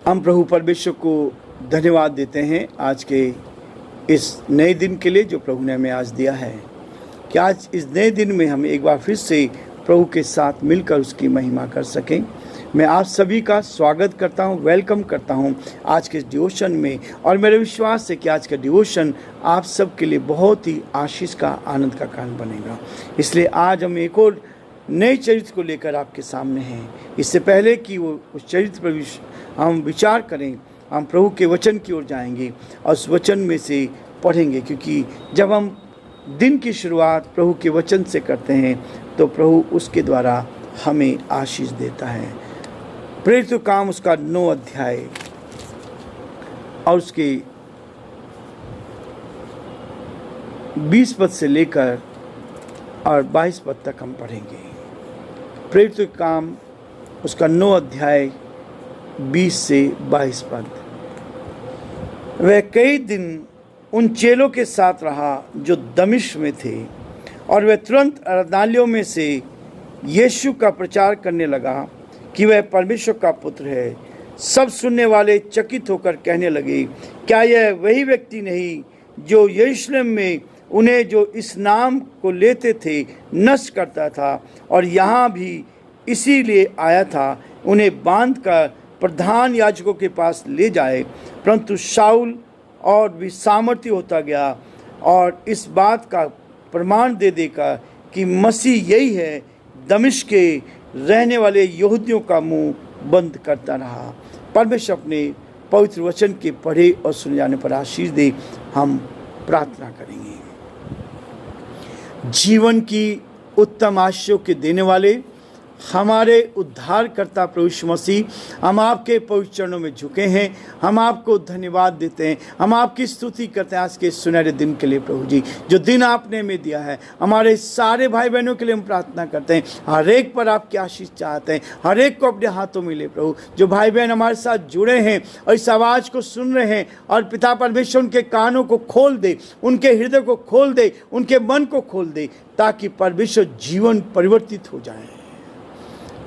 हम प्रभु परमेश्वर को धन्यवाद देते हैं आज के इस नए दिन के लिए जो प्रभु ने हमें आज दिया है कि आज इस नए दिन में हम एक बार फिर से प्रभु के साथ मिलकर उसकी महिमा कर सकें। मैं आप सभी का स्वागत करता हूं, वेलकम करता हूं आज के डिवोशन में। और मेरा विश्वास है कि आज का डिवोशन आप सब के लिए बहुत ही आशीष का, आनंद का कारण बनेगा। इसलिए आज हम एक और नए चरित्र को लेकर आपके सामने हैं। इससे पहले कि वो उस चरित्र पर हम विचार करें, हम प्रभु के वचन की ओर जाएंगे और उस वचन में से पढ़ेंगे, क्योंकि जब हम दिन की शुरुआत प्रभु के वचन से करते हैं तो प्रभु उसके द्वारा हमें आशीष देता है। प्रेरित काम उसका 9 अध्याय और उसके 20 पद से लेकर और 22 पद तक हम पढ़ेंगे। प्रेरित काम उसका 9 अध्याय 20 से 22 पद। वह कई दिन उन चेलों के साथ रहा जो दमिश्क में थे, और वह तुरंत आराधनालयों में से यीशु का प्रचार करने लगा कि वह परमेश्वर का पुत्र है। सब सुनने वाले चकित होकर कहने लगे, क्या यह वही व्यक्ति नहीं जो यरूशलेम में उन्हें जो इस नाम को लेते थे नष्ट करता था, और यहाँ भी इसीलिए आया था उन्हें बांधकर प्रधान याजकों के पास ले जाए। परंतु शाऊल और भी सामर्थ्य होता गया और इस बात का प्रमाण दे देगा कि मसीह यही है, दमिश्क के रहने वाले यहूदियों का मुंह बंद करता रहा। परमेश्वर अपने पवित्र वचन के पढ़े और सुने जाने पर आशीष दे। हम प्रार्थना करेंगे। जीवन की उत्तम आशीषों के देने वाले हमारे उद्धारकर्ता प्रभु यीशु मसीह, हम आपके पवित्र चरणों में झुके हैं। हम आपको धन्यवाद देते हैं, हम आपकी स्तुति करते हैं आज के सुनहरे दिन के लिए प्रभु जी, जो दिन आपने हमें दिया है। हमारे सारे भाई बहनों के लिए हम प्रार्थना करते हैं, हर एक पर आपकी आशीष चाहते हैं, हर एक को अपने हाथों में ले प्रभु। जो भाई बहन हमारे साथ जुड़े हैं और इस आवाज़ को सुन रहे हैं, और पिता परमेश्वर उनके कानों को खोल दे, उनके हृदय को खोल दे, उनके मन को खोल दे, ताकि परमेश्वर जीवन परिवर्तित हो जाए,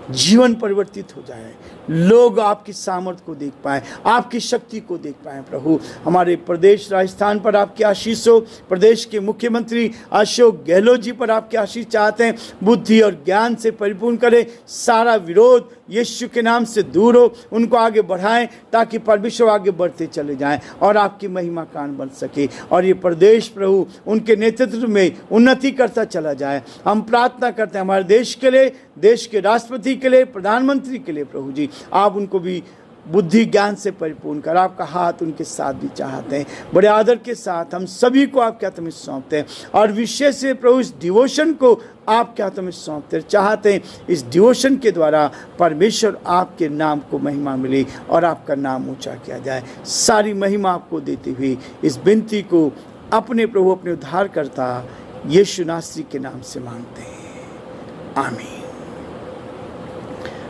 जीवन परिवर्तित हो जाए, लोग आपकी सामर्थ को देख पाएं, आपकी शक्ति को देख पाएं। प्रभु हमारे प्रदेश राजस्थान पर आपकी आशीष हो, प्रदेश के मुख्यमंत्री अशोक गहलोत जी पर आपकी आशीष चाहते हैं। बुद्धि और ज्ञान से परिपूर्ण करें, सारा विरोध यीशु के नाम से दूर हो, उनको आगे बढ़ाएं ताकि परमेश्वर आगे बढ़ते चले जाएं और आपकी महिमा कान बन सके, और ये प्रदेश प्रभु उनके नेतृत्व में उन्नति करता चला जाए। हम प्रार्थना करते हैं हमारे देश के लिए, देश के राष्ट्रपति के लिए, प्रधानमंत्री के लिए प्रभु जी, आप उनको भी बुद्धि ज्ञान से परिपूर्ण कर, आपका हाथ उनके साथ भी चाहते हैं। बड़े आदर के साथ हम सभी को आपके हाथों में सौंपते हैं, और विशेष से प्रभु इस डिवोशन को आपके हाथों में सौंपते चाहते हैं। इस डिवोशन के द्वारा परमेश्वर आपके नाम को महिमा मिले और आपका नाम ऊंचा किया जाए। सारी महिमा आपको देते हुए इस विनती को अपने प्रभु, अपने उद्धारकर्ता यीशु नासरी के नाम से मांगते हैं, आमीन।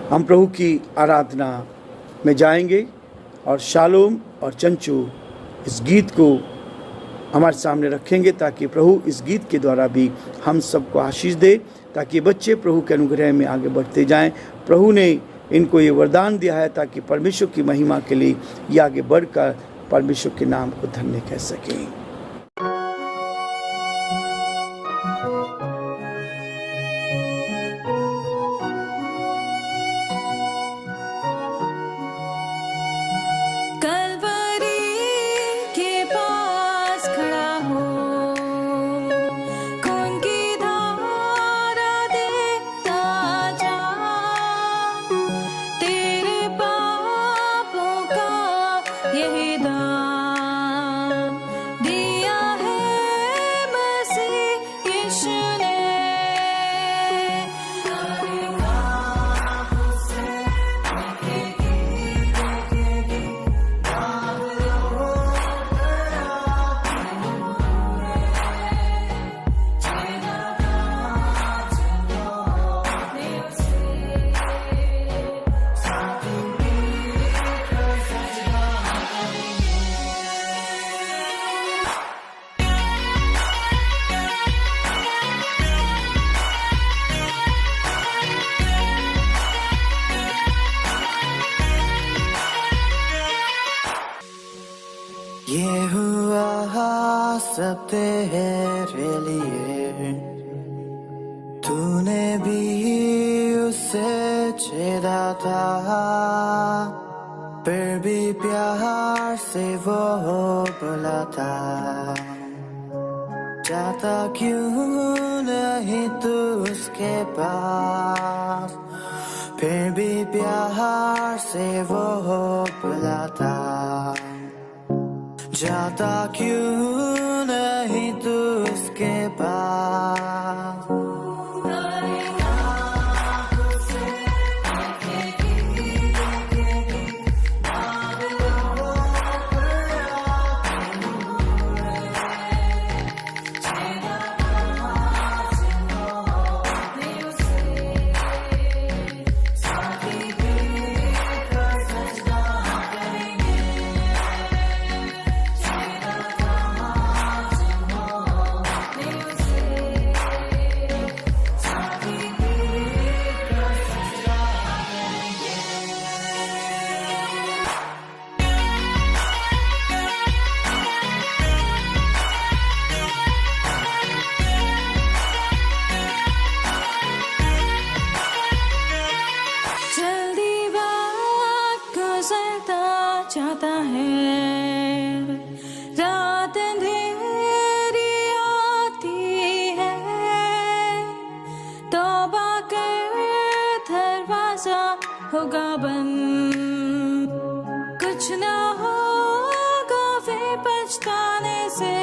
हम प्रभु की आराधना में जाएंगे और शालोम और चंचू इस गीत को हमारे सामने रखेंगे, ताकि प्रभु इस गीत के द्वारा भी हम सबको आशीष दे, ताकि बच्चे प्रभु के अनुग्रह में आगे बढ़ते जाएं। प्रभु ने इनको ये वरदान दिया है ताकि परमेश्वर की महिमा के लिए ये आगे बढ़कर परमेश्वर के नाम को धन्य कह सकें। सब तेरे लिए। तूने भी उसे छेड़ा था, फिर भी प्यार से वो बोला था, जाता क्यों नहीं तू उसके पास, फिर भी प्यार से वो बोला था, जाता क्यों नहीं तू उसके पास। चाहता है, रात अंधेरी आती है, तौबा कर दरवाजा होगा बंद, कुछ ना होगा वे पछताने से,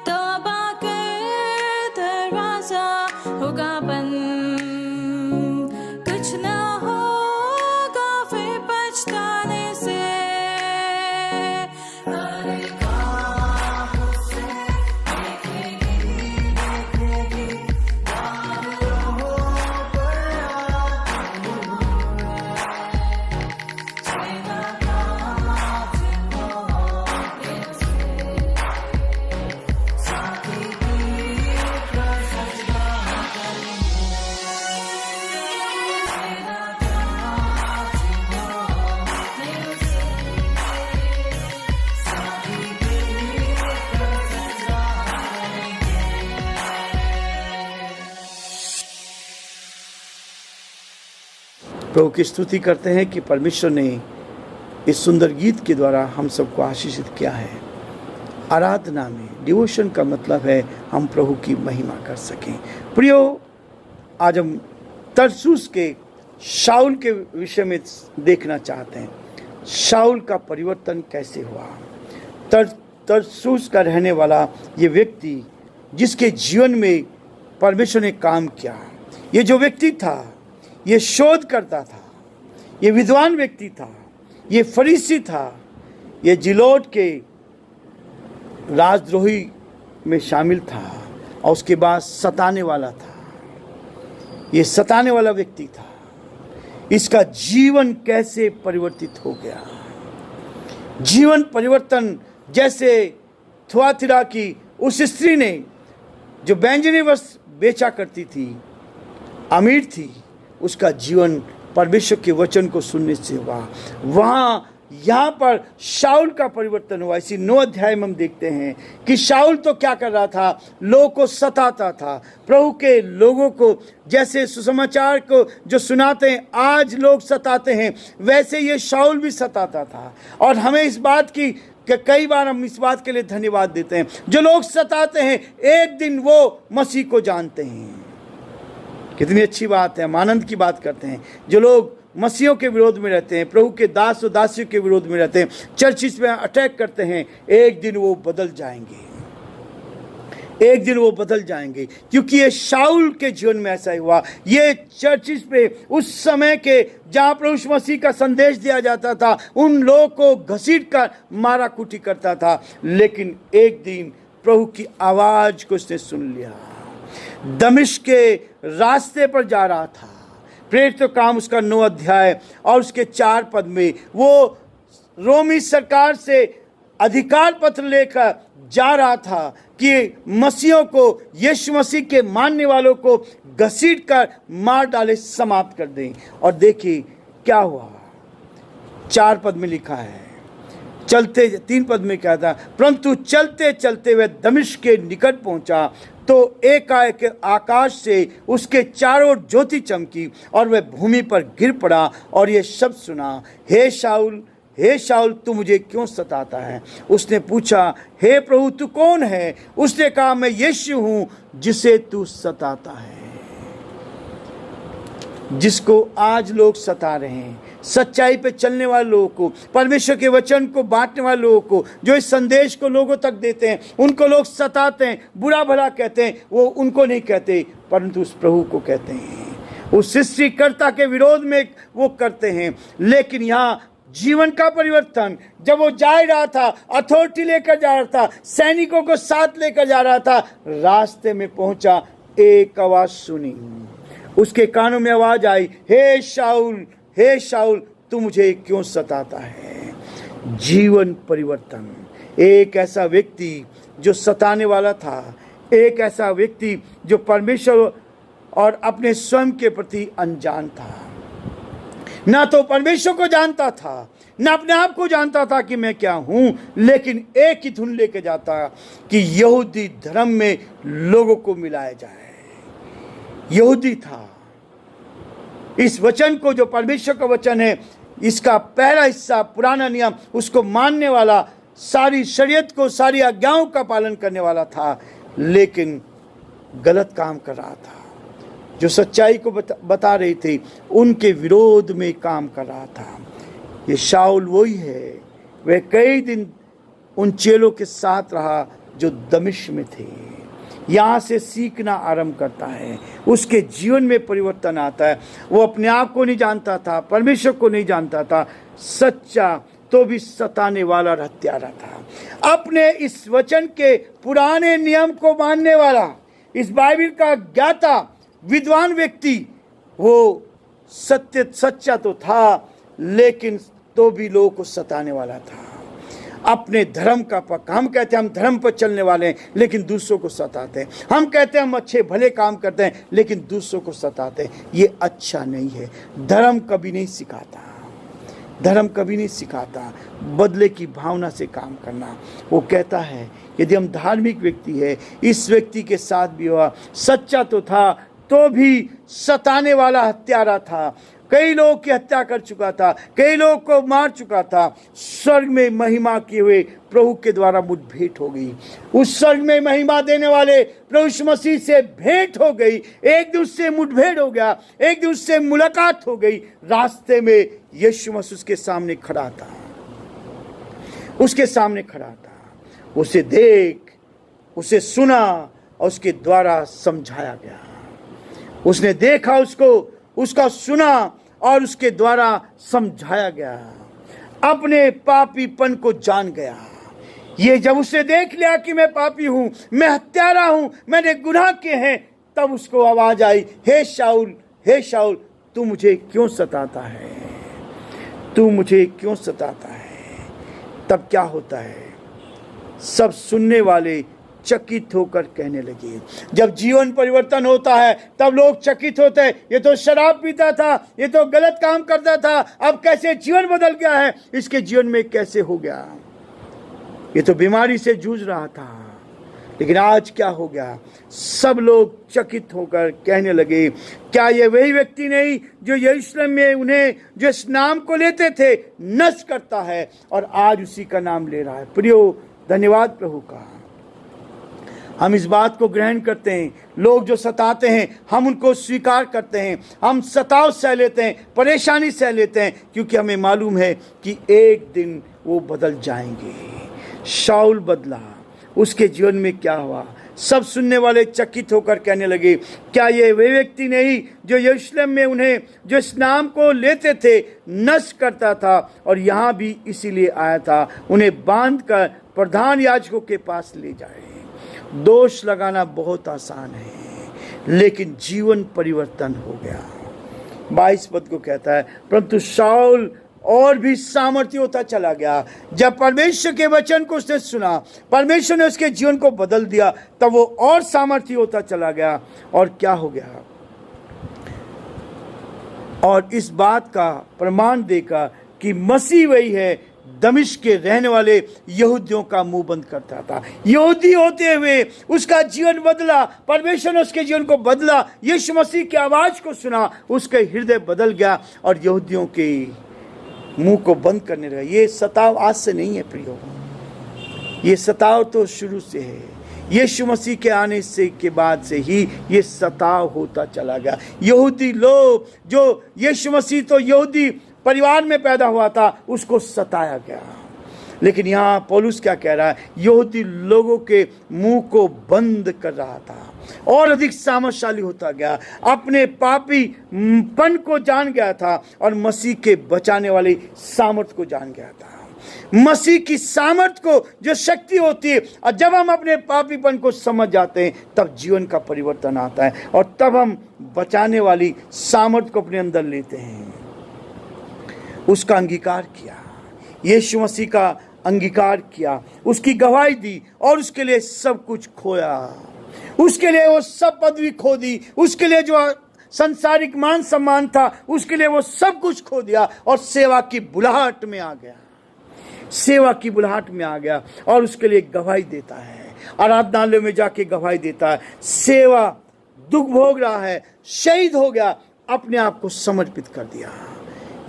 तौबा कर दरवाजा होगा बंद, कुछ ना प्रभु की स्तुति करते हैं कि परमेश्वर ने इस सुंदर गीत के द्वारा हम सबको आशीषित किया है। आराधना में डिवोशन का मतलब है हम प्रभु की महिमा कर सकें। प्रियो, आज हम तरसुस के शाऊल के विषय में देखना चाहते हैं। शाऊल का परिवर्तन कैसे हुआ। तरसुस का रहने वाला ये व्यक्ति जिसके जीवन में परमेश्वर ने काम किया, ये जो व्यक्ति था ये शोध करता था, ये विद्वान व्यक्ति था, ये फरीसी था, ये जिलोट के राजद्रोही में शामिल था और उसके बाद सताने वाला था। ये सताने वाला व्यक्ति था। इसका जीवन कैसे परिवर्तित हो गया। जीवन परिवर्तन जैसे थुआतिरा की उस स्त्री ने जो बैंजनी वस्त्र बेचा करती थी, अमीर थी, उसका जीवन परमेश्वर के वचन को सुनने से हुआ। वहाँ यहाँ पर शाऊल का परिवर्तन हुआ। इसी 9 अध्याय में हम देखते हैं कि शाऊल तो क्या कर रहा था, लोगों को सताता था। प्रभु के लोगों को जैसे सुसमाचार को जो सुनाते हैं आज लोग सताते हैं, वैसे ये शाऊल भी सताता था। और हमें इस बात की कि कई बार हम इस बात के लिए धन्यवाद देते हैं, जो लोग सताते हैं एक दिन वो मसीह को जानते हैं। कितनी अच्छी बात है, हम आनंद की बात करते हैं। जो लोग मसीहों के विरोध में रहते हैं, प्रभु के दास और दासियों के विरोध में रहते हैं, चर्चिस में अटैक करते हैं, एक दिन वो बदल जाएंगे, एक दिन वो बदल जाएंगे। क्योंकि ये शाऊल के जीवन में ऐसा ही हुआ। ये चर्चिस पे उस समय के जहाँ प्रभु मसीह का संदेश दिया जाता था, उन लोगों को घसीट कर मारा कुटी करता था। लेकिन एक दिन प्रभु की आवाज़ को उसने सुन लिया। दमिश्क के रास्ते पर जा रहा था। प्रेरित काम उसका 9 अध्याय और उसके 4 पद में वो रोमी सरकार से अधिकार पत्र लेकर जा रहा था कि मसीहों को, यीशु मसीह के मानने वालों को घसीट कर मार डाले, समाप्त कर दें। और देखिए क्या हुआ। 4 पद में लिखा है, चलते 3 पद में क्या था, परंतु चलते चलते वह दमिश्क के निकट पहुंचा तो एकाएक आकाश से उसके चारों ओर ज्योति चमकी और वह भूमि पर गिर पड़ा और ये शब्द सुना, हे शाऊल तू मुझे क्यों सताता है। उसने पूछा, हे प्रभु तू कौन है। उसने कहा, मैं यीशु हूं जिसे तू सताता है, जिसको आज लोग सता रहे हैं। सच्चाई पे चलने वाले लोगों को, परमेश्वर के वचन को बांटने वाले लोगों को, जो इस संदेश को लोगों तक देते हैं, उनको लोग सताते हैं, बुरा भला कहते हैं। वो उनको नहीं कहते, परंतु उस प्रभु को कहते हैं। उस सृष्टिकर्ता के विरोध में वो करते हैं। लेकिन यहाँ जीवन का परिवर्तन, जब वो जा रहा था, अथॉरिटी लेकर जा रहा था, सैनिकों को साथ लेकर जा रहा था, रास्ते में पहुंचा, एक आवाज सुनी। उसके कानों में आवाज आई, हे शाऊल तू मुझे क्यों सताता है। जीवन परिवर्तन। एक ऐसा व्यक्ति जो सताने वाला था, एक ऐसा व्यक्ति जो परमेश्वर और अपने स्वयं के प्रति अनजान था, ना तो परमेश्वर को जानता था, ना अपने आप को जानता था कि मैं क्या हूं, लेकिन एक ही धुन लेके जाता कि यहूदी धर्म में लोगों को मिलाया जाए। यहूदी था। इस वचन को, जो परमेश्वर का वचन है, इसका पहला हिस्सा पुराना नियम, उसको मानने वाला, सारी शरीयत को, सारी आज्ञाओं का पालन करने वाला था, लेकिन गलत काम कर रहा था। जो सच्चाई को बता रही थी, उनके विरोध में काम कर रहा था। ये शाऊल वही है। वह कई दिन उन चेलों के साथ रहा जो दमिश्क में थे। यहाँ से सीखना आरंभ करता है, उसके जीवन में परिवर्तन आता है। वो अपने आप को नहीं जानता था, परमेश्वर को नहीं जानता था, सच्चा तो भी सताने वाला हत्यारा था। अपने इस वचन के पुराने नियम को मानने वाला, इस बाइबल का ज्ञाता विद्वान व्यक्ति, वो सच्चा तो था, लेकिन तो भी लोगों को सताने वाला था। अपने धर्म का पक्का, हम कहते हैं हम धर्म पर चलने वाले हैं, लेकिन दूसरों को सताते हैं। हम कहते हैं हम अच्छे भले काम करते हैं, लेकिन दूसरों को सताते हैं। ये अच्छा नहीं है। धर्म कभी नहीं सिखाता, धर्म कभी नहीं सिखाता बदले की भावना से काम करना। वो कहता है यदि हम धार्मिक व्यक्ति है, इस व्यक्ति के साथ भी हुआ, सच्चा तो था तो भी सताने वाला हत्यारा था। कई लोगों की हत्या कर चुका था, कई लोगों को मार चुका था। स्वर्ग में महिमा किए हुए प्रभु के द्वारा मुठभेड़ हो गई। उस स्वर्ग में महिमा देने वाले प्रभु यीशु मसीह से भेंट हो गई। एक दूसरे से मुठभेड़ हो गया, एक दूसरे से मुलाकात हो गई। रास्ते में यीशु मसीह उसके सामने खड़ा था, उसके सामने खड़ा था। उसे देख, उसे सुना और उसके द्वारा समझाया गया। उसने देखा उसको, उसका सुना और उसके द्वारा समझाया गया। अपने पापीपन को जान गया। ये जब उसने देख लिया कि मैं पापी हूं, मैं हत्यारा हूं, मैंने गुनाह किए हैं, तब उसको आवाज आई, हे शाऊल तू मुझे क्यों सताता है, तू मुझे क्यों सताता है। तब क्या होता है, सब सुनने वाले चकित होकर कहने लगे। जब जीवन परिवर्तन होता है तब लोग चकित होते हैं। ये तो शराब पीता था, ये तो गलत काम करता था, अब कैसे जीवन बदल गया है, इसके जीवन में कैसे हो गया। ये तो बीमारी से जूझ रहा था, लेकिन आज क्या हो गया। सब लोग चकित होकर कहने लगे, क्या ये वही व्यक्ति नहीं जो यरूशलेम में उन्हें जो इस नाम को लेते थे नष्ट करता है और आज उसी का नाम ले रहा है। प्रियो, धन्यवाद प्रभु का। हम इस बात को ग्रहण करते हैं। लोग जो सताते हैं हम उनको स्वीकार करते हैं। हम सताव सह लेते हैं, परेशानी सह लेते हैं, क्योंकि हमें मालूम है कि एक दिन वो बदल जाएंगे। शाऊल बदला, उसके जीवन में क्या हुआ। सब सुनने वाले चकित होकर कहने लगे, क्या ये वे व्यक्ति नहीं जो यरूशलेम में उन्हें जो इस नाम को लेते थे नष्ट करता था और यहाँ भी इसीलिए आया था उन्हें बांधकर प्रधान याजकों के पास ले जाए। दोष लगाना बहुत आसान है, लेकिन जीवन परिवर्तन हो गया। 22 पद को कहता है, परंतु शाऊल और भी सामर्थ्य होता चला गया। जब परमेश्वर के वचन को उसने सुना, परमेश्वर ने उसके जीवन को बदल दिया, तब वो और सामर्थ्य होता चला गया। और क्या हो गया, और इस बात का प्रमाण देकर कि मसीह वही है दमिश्क के रहने वाले यहूदियों का मुंह बंद करता था। यहूदी होते हुए उसका जीवन बदला, परमेश्वर ने उसके जीवन को बदला। यीशु मसीह की आवाज को सुना, उसका हृदय बदल गया और यहूदियों के मुंह को बंद करने लगा। ये सताव आज से नहीं है प्रियो, ये सताव तो शुरू से है। यीशु मसीह के आने से के बाद से ही ये सताव होता चला गया। यहूदी लोग, जो यीशु मसीह तो यहूदी परिवार में पैदा हुआ था, उसको सताया गया। लेकिन यहाँ पौलुस क्या कह रहा है, यहूदी लोगों के मुंह को बंद कर रहा था और अधिक सामर्थशाली होता गया, अपने पापी पन को जान गया था और मसीह के बचाने वाली सामर्थ को जान गया था। मसीह की सामर्थ को, जो शक्ति होती है, और जब हम अपने पापीपन को समझ जाते हैं तब जीवन का परिवर्तन आता है और तब हम बचाने वाली सामर्थ को अपने अंदर लेते हैं। उसका अंगीकार किया, यीशु मसीह का अंगीकार किया, उसकी गवाही दी और उसके लिए सब कुछ खोया। उसके लिए वो सब पदवी खो दी, उसके लिए जो संसारिक मान सम्मान था, उसके लिए वो सब कुछ खो दिया और सेवा की बुलाहट में आ गया। सेवा की बुलाहट में आ गया और उसके लिए गवाही देता है, आराधनालय में जाके गवाही देता है। सेवा, दुख भोग रहा है, शहीद हो गया, अपने आप को समर्पित कर दिया।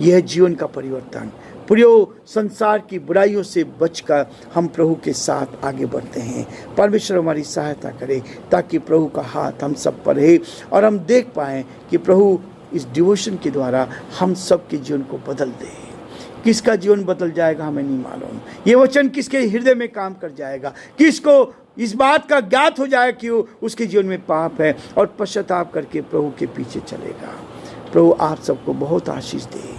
यह जीवन का परिवर्तन। प्रियो, संसार की बुराइयों से बचकर हम प्रभु के साथ आगे बढ़ते हैं। परमेश्वर हमारी सहायता करे ताकि प्रभु का हाथ हम सब पर रहे और हम देख पाएँ कि प्रभु इस डिवोशन के द्वारा हम सब के जीवन को बदल दे। किसका जीवन बदल जाएगा हमें नहीं मालूम। ये वचन किसके हृदय में काम कर जाएगा, किसको इस बात का ज्ञात हो जाएगा कि उसके जीवन में पाप है और पश्चाताप करके प्रभु के पीछे चलेगा। प्रभु आप सबको बहुत आशीष दे।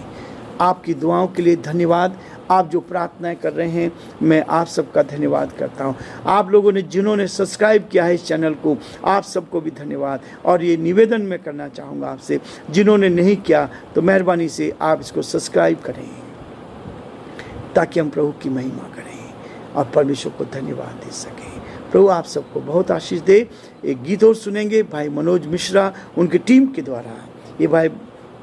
आपकी दुआओं के लिए धन्यवाद। आप जो प्रार्थनाएं कर रहे हैं, मैं आप सबका धन्यवाद करता हूं। आप लोगों ने जिन्होंने सब्सक्राइब किया है इस चैनल को, आप सबको भी धन्यवाद। और ये निवेदन मैं करना चाहूँगा आपसे, जिन्होंने नहीं किया तो मेहरबानी से आप इसको सब्सक्राइब करें ताकि हम प्रभु की महिमा करें और परमेश्वर को धन्यवाद दे सकें। प्रभु आप सबको बहुत आशीष दे। एक गीत और सुनेंगे भाई मनोज मिश्रा, उनकी टीम के द्वारा। ये भाई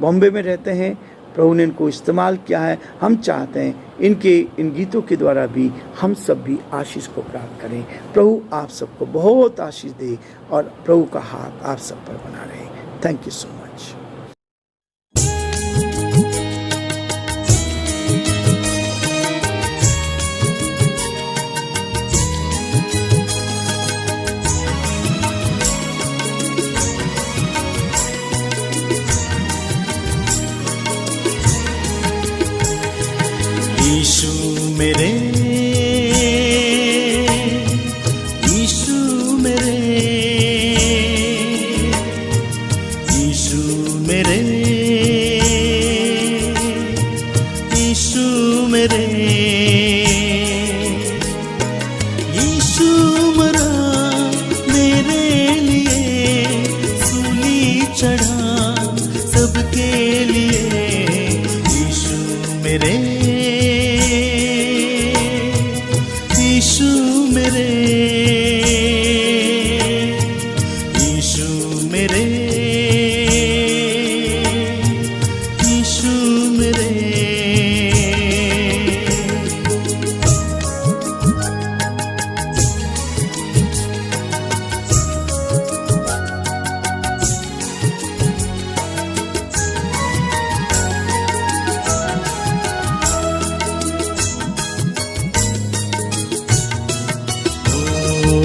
बॉम्बे में रहते हैं, प्रभु ने इनको इस्तेमाल किया है। हम चाहते हैं इनके इन गीतों के द्वारा भी हम सब भी आशीष को प्राप्त करें। प्रभु आप सबको बहुत आशीष दे और प्रभु का हाथ आप सब पर बना रहे। Thank you so much. Yeshu मेरे, यीशु मेरे, यीशु मेरे, यीशु मेरे, यीशु मरा मेरे लिए, सूली चढ़ा सबके लिए। यीशु मेरे, यीशु मेरे, यीशु मेरे, यीशु मेरे।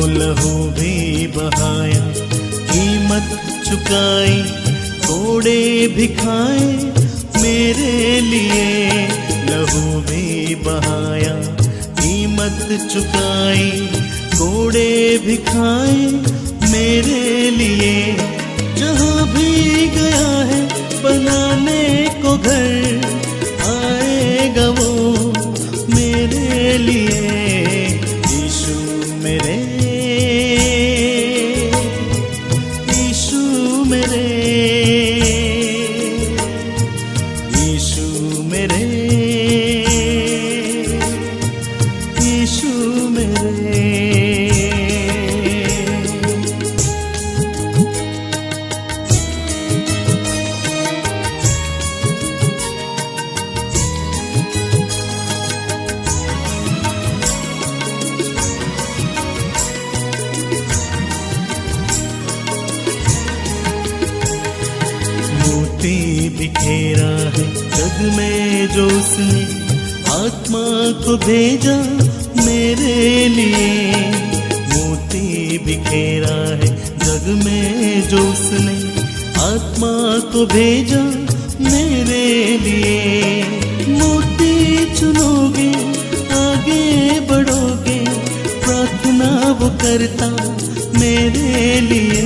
लहू भी बहाया, कीमत चुकाई, कोड़े भी खाए मेरे लिए। लहू भी बहाया, कीमत चुकाई, कोड़े भी खाए मेरे लिए। जहाँ भी गया है बनाने को घर, आएगा वो मेरे लिए। मेरे, यीशु मेरे, यीशु मेरे, यीशु मेरे। आत्मा को भेजा मेरे लिए। मोती बिखेरा है जग में जो उसने, आत्मा को भेजा मेरे लिए। मोती चुनोगे आगे बढ़ोगे, प्रार्थना वो करता मेरे लिए।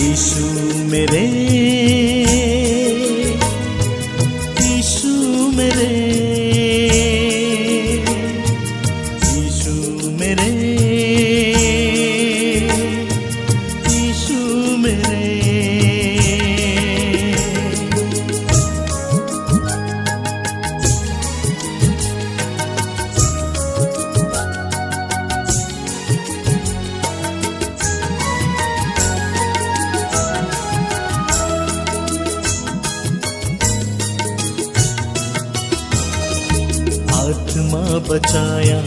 यीशु मेरे, यीशु मेरे, यीशु मेरे, यीशु मेरे। आत्मा बचाया,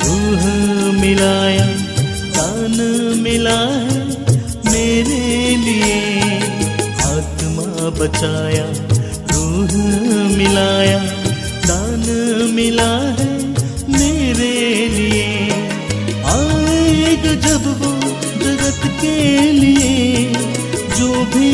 रूह मिलाया, दान मिला है मेरे लिए। आत्मा बचाया, रूह मिलाया, दान मिला है मेरे लिए। आएगा जब वो जगत के लिए, जो भी